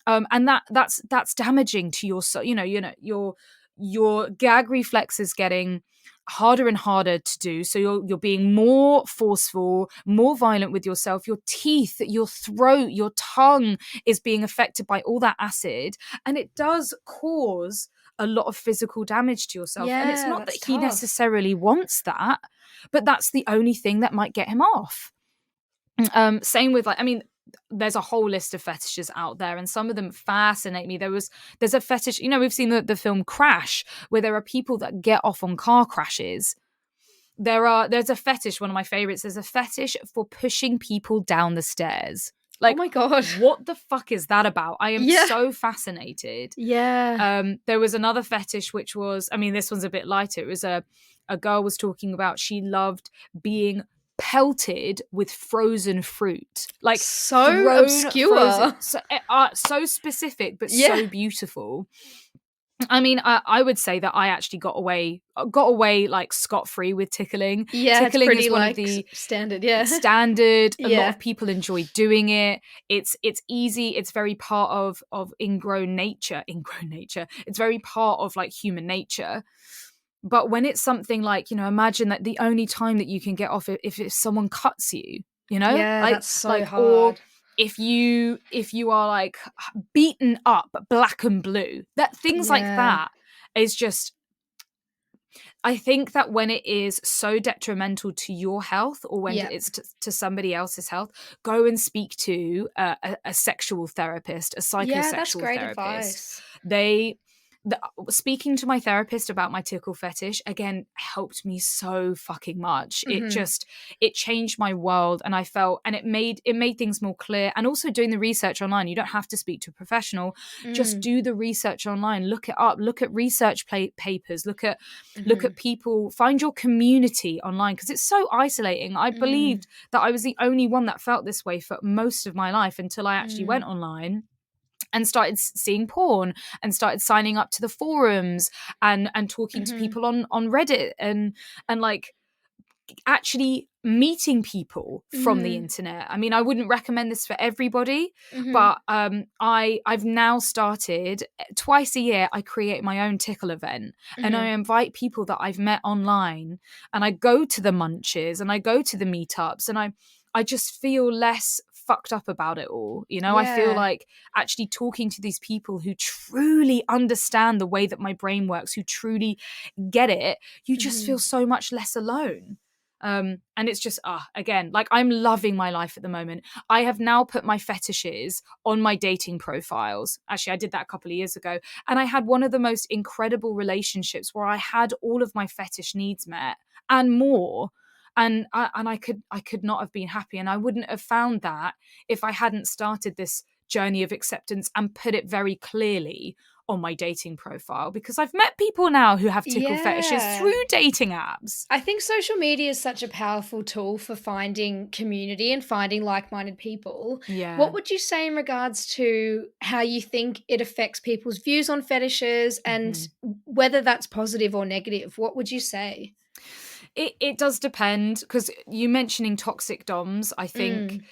And that's damaging to your soul. Your gag reflex is getting harder and harder to do. So you're being more forceful, more violent with yourself. Your teeth, your throat, your tongue is being affected by all that acid. And it does cause a lot of physical damage to yourself. Yeah, and it's not that he tough. necessarily wants that, but that's the only thing that might get him off. Same with there's a whole list of fetishes out there, and some of them fascinate me. There's a fetish, we've seen the film Crash, where there are people that get off on car crashes. There's a fetish, one of my favorites, there's a fetish for pushing people down the stairs. Like, oh my God, what the fuck is that about? I am so fascinated. Yeah. There was another fetish, which was, this one's a bit lighter. It was a girl was talking about she loved being pelted with frozen fruit, like so obscure, so specific, but so beautiful. I would say that I actually got away like scot-free with tickling. Yeah, tickling it's pretty is one like of the standard. A lot of people enjoy doing it. It's easy. It's very part of ingrown nature. It's very part of like human nature. But when it's something like, imagine that the only time that you can get off it if someone cuts you, Yeah, like, that's so hard. Or if you are like beaten up black and blue, that things like that is just, I think that when it is so detrimental to your health or when it's to somebody else's health, go and speak to a sexual therapist, a psychosexual that's great therapist. Advice. Speaking to my therapist about my tickle fetish again helped me so fucking much. It changed my world, and I felt, and it made things more clear. And also doing the research online, you don't have to speak to a professional. Just do the research online, look it up, look at research papers, look at people, find your community online, because it's so isolating. I believed that I was the only one that felt this way for most of my life until I actually went online and started seeing porn and started signing up to the forums and talking to people on Reddit and like actually meeting people from the internet. I wouldn't recommend this for everybody, but I've now started twice a year. I create my own tickle event and I invite people that I've met online, and I go to the munches and I go to the meetups, and I just feel less fucked up about it all. I feel like actually talking to these people who truly understand the way that my brain works, who truly get it, you just feel so much less alone. And it's just again, like, I'm loving my life at the moment. I have now put my fetishes on my dating profiles. Actually, I did that a couple of years ago, and I had one of the most incredible relationships where I had all of my fetish needs met and more. And I could not have been happy, and I wouldn't have found that if I hadn't started this journey of acceptance and put it very clearly on my dating profile, because I've met people now who have tickle fetishes through dating apps. I think social media is such a powerful tool for finding community and finding like-minded people. Yeah. What would you say in regards to how you think it affects people's views on fetishes and whether that's positive or negative? What would you say? It does depend, because you mentioning toxic doms, I think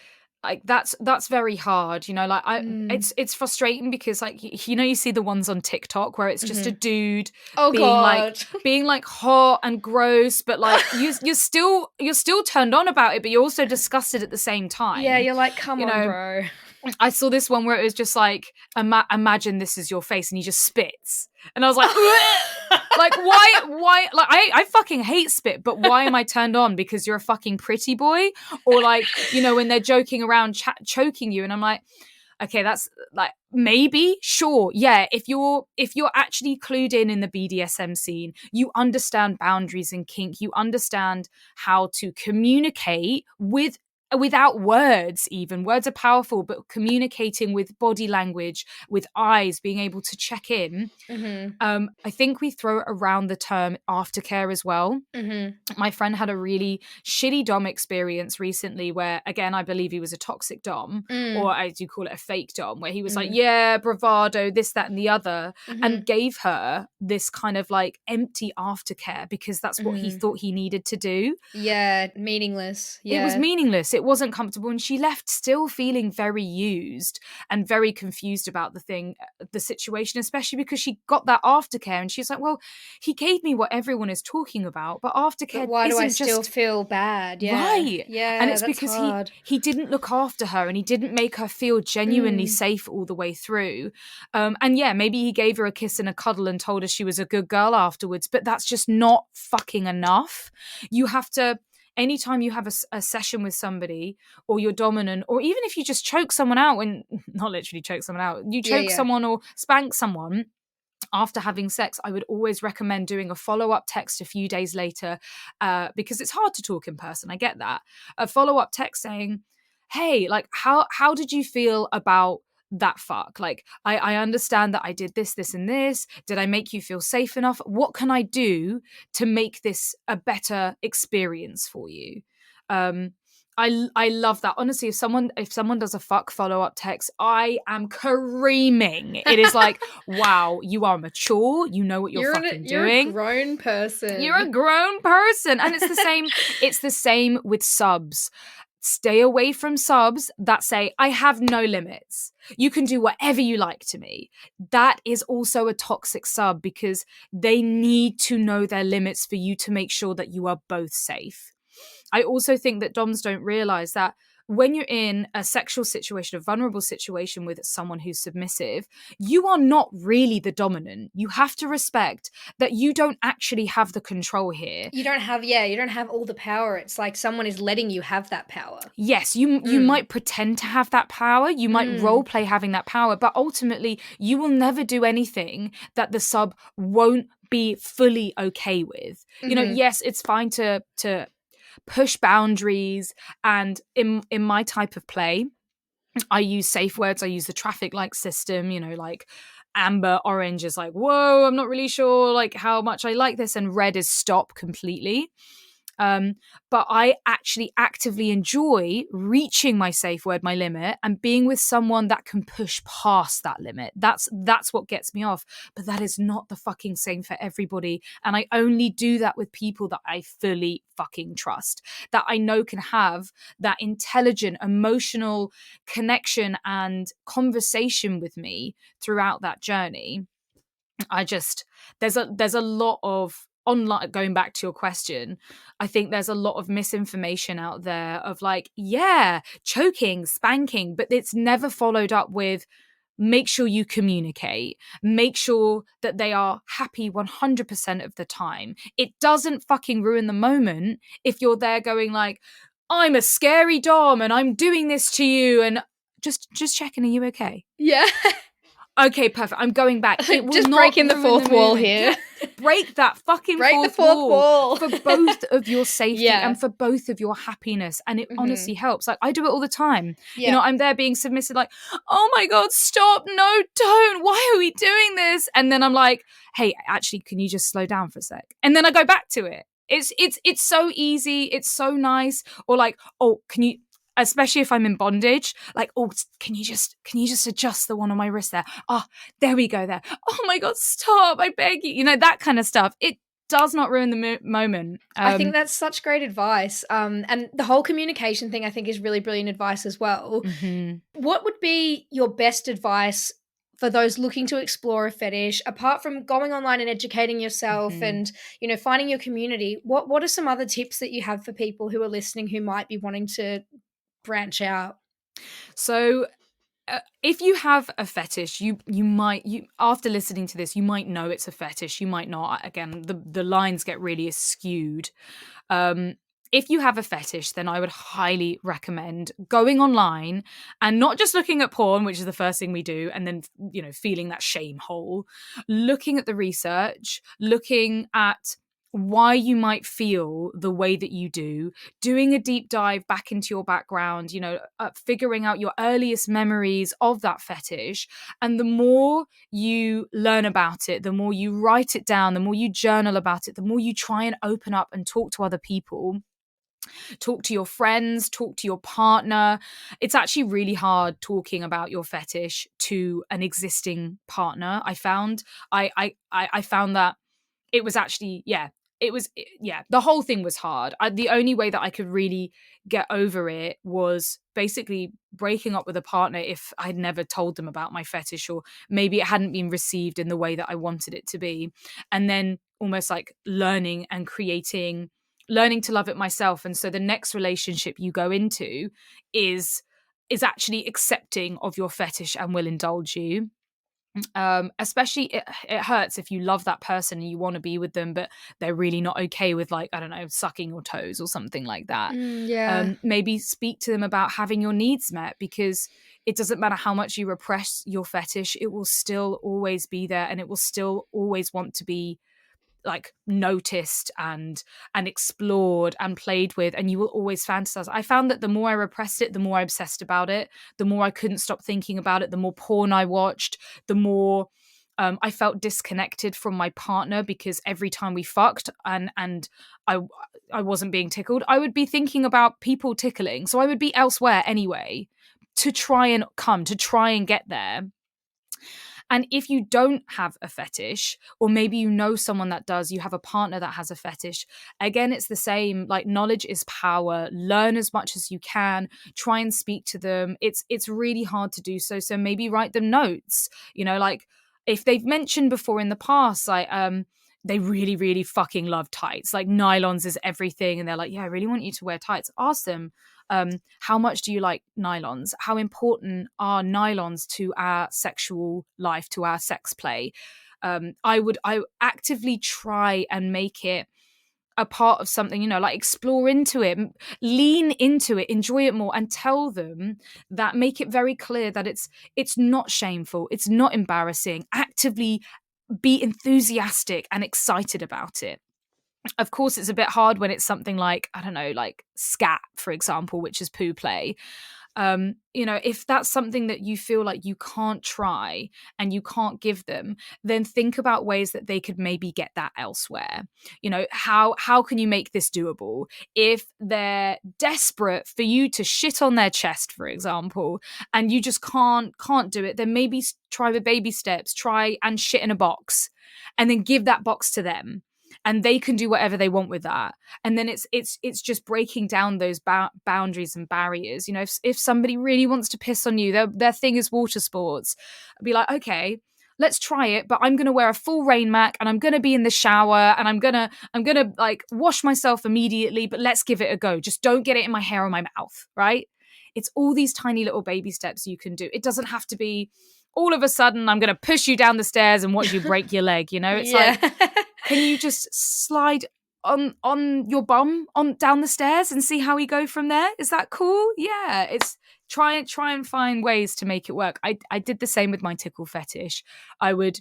like that's very hard, you know, like it's frustrating because like you know, you see the ones on TikTok where it's just a dude being like hot and gross, but like you're still turned on about it, but you're also disgusted at the same time. Yeah, you're like, come on, bro. I saw this one where it was just like, imagine this is your face, and he just spits, and I was like, like why? Like I fucking hate spit, but why am I turned on? Because you're a fucking pretty boy, or like, you know, when they're joking around choking you, and I'm like, okay, that's like, maybe, sure, yeah. If you're actually clued in the BDSM scene, you understand boundaries and kink, you understand how to communicate without words. Even words are powerful, but communicating with body language, with eyes, being able to check in. I think we throw around the term aftercare as well. My friend had a really shitty dom experience recently where, again, I believe he was a toxic dom, or as you call it, a fake dom, where he was like, yeah, bravado, this, that, and the other, and gave her this kind of like empty aftercare because that's what he thought he needed to do. Yeah, meaningless. Yeah. It was meaningless. It wasn't comfortable, and she left still feeling very used and very confused about the situation, especially because she got that aftercare, and she's like, well, he gave me what everyone is talking about, but aftercare, but why do I still feel bad? Yeah. Right. Yeah, and it's because he didn't look after her, and he didn't make her feel genuinely safe all the way through. And yeah, maybe he gave her a kiss and a cuddle and told her she was a good girl afterwards, but that's just not fucking enough. You have to, anytime you have a session with somebody, or you're dominant, or even if you just choke someone out, and not literally choke someone out, you choke someone or spank someone after having sex, I would always recommend doing a follow-up text a few days later, because it's hard to talk in person. I get that. A follow-up text saying, hey, like, how did you feel about that fuck? Like, I understand that I did this, this, and this. Did I make you feel safe enough? What can I do to make this a better experience for you? I love that. Honestly, if someone does a fuck follow-up text, I am creaming. It is like, wow, you are mature. You know what you're fucking doing. You're a grown person. You're a grown person. And it's the same. It's the same with subs. Stay away from subs that say, I have no limits. You can do whatever you like to me. That is also a toxic sub, because they need to know their limits for you to make sure that you are both safe. I also think that doms don't realize that when you're in a sexual situation, a vulnerable situation with someone who's submissive, you are not really the dominant. You have to respect that you don't actually have the control here. You don't have all the power. It's like someone is letting you have that power. Yes, you might pretend to have that power. You might role play having that power, but ultimately you will never do anything that the sub won't be fully okay with. You know, yes, it's fine to push boundaries, and in my type of play, I use safe words. I use the traffic light system, you know, like amber, orange is like, whoa, I'm not really sure like how much I like this, and red is stop completely. But I actually actively enjoy reaching my safe word, my limit, and being with someone that can push past that limit. That's what gets me off. But that is not the fucking same for everybody. And I only do that with people that I fully fucking trust, that I know can have that intelligent, emotional connection and conversation with me throughout that journey. There's a lot of online, going back to your question, I think there's a lot of misinformation out there of like, yeah, choking, spanking, but it's never followed up with, make sure you communicate, make sure that they are happy 100% of the time. It doesn't fucking ruin the moment if you're there going like, I'm a scary dom and I'm doing this to you, and just checking, are you okay? Yeah. Okay, perfect. I'm going back. It will just not breaking the fourth wall here. Yeah, break that fucking fourth wall for both of your safety and for both of your happiness. And it honestly helps. Like, I do it all the time. Yeah. You know, I'm there being submissive, like, oh my God, stop. No, don't. Why are we doing this? And then I'm like, hey, actually, can you just slow down for a sec? And then I go back to it. It's so easy. It's so nice. Or like, oh, can you, especially if I'm in bondage, like, oh, can you just adjust the one on my wrist there? Oh, there we go there. Oh my God, stop, I beg you. You know, that kind of stuff. does not ruin the moment. I think that's such great advice. And the whole communication thing, I think, is really brilliant advice as well. Mm-hmm. What would be your best advice for those looking to explore a fetish, apart from going online and educating yourself and, finding your community? What are some other tips that you have for people who are listening who might be wanting to branch out? So if you have a fetish, you might after listening to this, you might know it's a fetish, you might not. Again, the lines get really skewed. If you have a fetish, then I would highly recommend going online and not just looking at porn, which is the first thing we do, and then feeling that shame hole. Looking at the research, looking at why you might feel the way that you do, doing a deep dive back into your background, figuring out your earliest memories of that fetish. And the more you learn about it, the more you write it down, the more you journal about it, the more you try and open up and talk to other people. Talk to your friends, talk to your partner. It's actually really hard talking about your fetish to an existing partner. I found that it was actually, the whole thing was hard. The only way that I could really get over it was basically breaking up with a partner if I'd never told them about my fetish, or maybe it hadn't been received in the way that I wanted it to be. And then almost like learning to love it myself. And so the next relationship you go into is actually accepting of your fetish and will indulge you. Especially it hurts if you love that person and you want to be with them, but they're really not okay with, like, I don't know, sucking your toes or something like that. Maybe speak to them about having your needs met, because it doesn't matter how much you repress your fetish, it will still always be there, and it will still always want to be like noticed and explored and played with, and you will always fantasize. I found that the more I repressed it, the more I obsessed about it, the more I couldn't stop thinking about it, the more porn I watched, the more I felt disconnected from my partner, because every time we fucked and I wasn't being tickled, I would be thinking about people tickling, so I would be elsewhere anyway to try and get there. And if you don't have a fetish, or maybe you know someone that does, you have a partner that has a fetish, again, it's the same. Like, knowledge is power. Learn as much as you can. Try and speak to them. It's really hard to do so. So maybe write them notes. Like, if they've mentioned before in the past, like, they really, really fucking love tights. Like, nylons is everything. And they're like, yeah, I really want you to wear tights. Ask them, how much do you like nylons? How important are nylons to our sexual life, to our sex play? I actively try and make it a part of something, like explore into it, lean into it, enjoy it more, and tell them that, make it very clear that it's not shameful, it's not embarrassing. Actively be enthusiastic and excited about it. Of course, it's a bit hard when it's something like, I don't know, like scat, for example, which is poo play. If that's something that you feel like you can't try and you can't give them, then think about ways that they could maybe get that elsewhere. How can you make this doable? If they're desperate for you to shit on their chest, for example, and you just can't do it, then maybe try the baby steps, try and shit in a box, and then give that box to them. And they can do whatever they want with that. And then it's just breaking down those boundaries and barriers. If somebody really wants to piss on you, their thing is water sports. I'd be like, okay, let's try it, but I'm going to wear a full rain mac and I'm going to be in the shower and I'm going to like wash myself immediately, but let's give it a go. Just don't get it in my hair or my mouth, right? It's all these tiny little baby steps you can do. It doesn't have to be all of a sudden I'm going to push you down the stairs and watch you break your leg. It's like, can you just slide on your bum on down the stairs and see how we go from there? Is that cool? Yeah, it's try and find ways to make it work. I did the same with my tickle fetish. I would,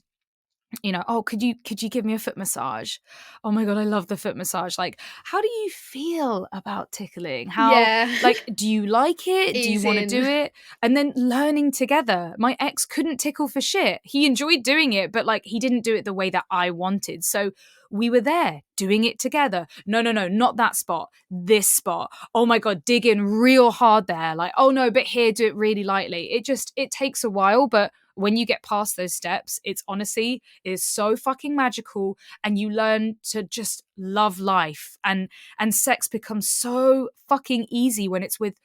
oh, could you give me a foot massage? Oh my God, I love the foot massage. Like, how do you feel about tickling? Like, do you like it? Do you want to do it? And then learning together. My ex couldn't tickle for shit. He enjoyed doing it, but like, he didn't do it the way that I wanted. So we were there doing it together. No, not that spot. This spot. Oh my God, dig in real hard there. Like, oh no, but here, do it really lightly. It takes a while, but when you get past those steps, it's honestly, it is so fucking magical, and you learn to just love life, and sex becomes so fucking easy when it's with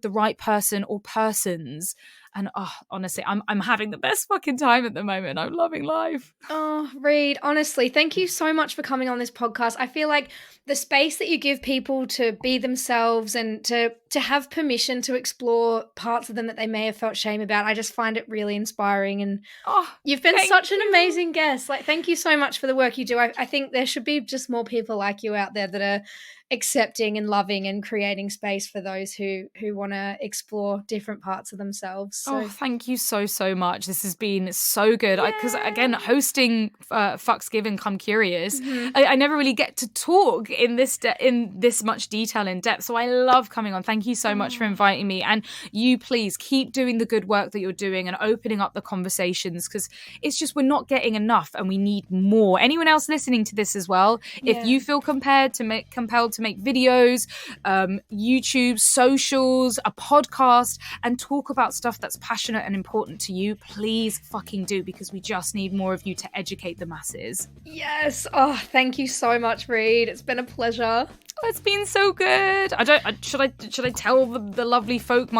the right person or persons. And honestly, I'm having the best fucking time at the moment. I'm loving life. Oh, Reed, honestly, thank you so much for coming on this podcast. I feel like the space that you give people to be themselves and to have permission to explore parts of them that they may have felt shame about, I just find it really inspiring. And you've been such an amazing guest. Like, thank you so much for the work you do. I think there should be just more people like you out there that are accepting and loving and creating space for those who want to explore different parts of themselves. So. Thank you so much. This has been so good. Because again, hosting Fucks Given Come Curious, I never really get to talk in this much detail in depth. So I love coming on. Thank you so much for inviting me. And you please keep doing the good work that you're doing and opening up the conversations, because it's just, we're not getting enough and we need more. Anyone else listening to this as well, if you feel compelled to make videos, YouTube, socials, a podcast, and talk about stuff that's passionate and important to you, please fucking do, because we just need more of you to educate the masses. Yes. Thank you so much, Reed. It's been a pleasure. It's been so good. Should I tell the lovely folk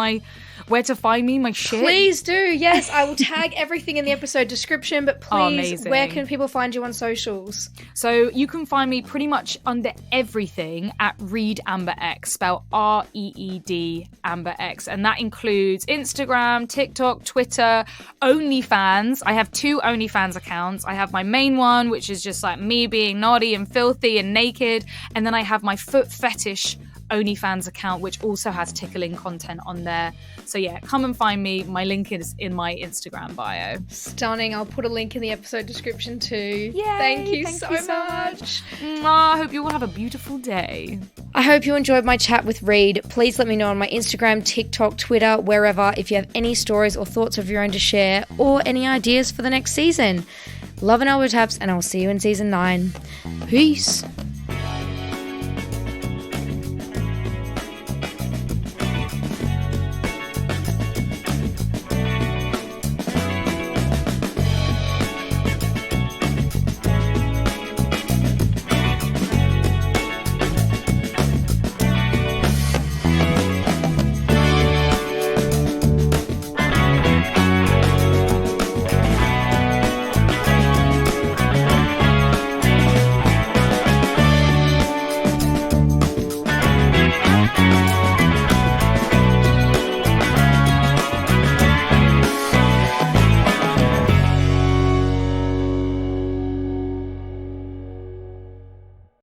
where to find me, my shit? Please do. Yes, I will tag everything in the episode description, but please, where can people find you on socials? So you can find me pretty much under everything at Reed Amber X, spelled REED Amber X, and that includes Instagram, TikTok, Twitter, OnlyFans. I have 2 OnlyFans accounts. I have my main one, which is just like me being naughty and filthy and naked, and then I have my foot fetish OnlyFans account, which also has tickling content on there. So yeah, come and find me. My link is in my Instagram bio. Stunning. I'll put a link in the episode description too. Yay, thank you so much. I hope you all have a beautiful day. I hope you enjoyed my chat with Reed. Please let me know on my Instagram, TikTok, Twitter, wherever, if you have any stories or thoughts of your own to share, or any ideas for the next season. Love and elbow taps, and I'll see you in season 9. Peace.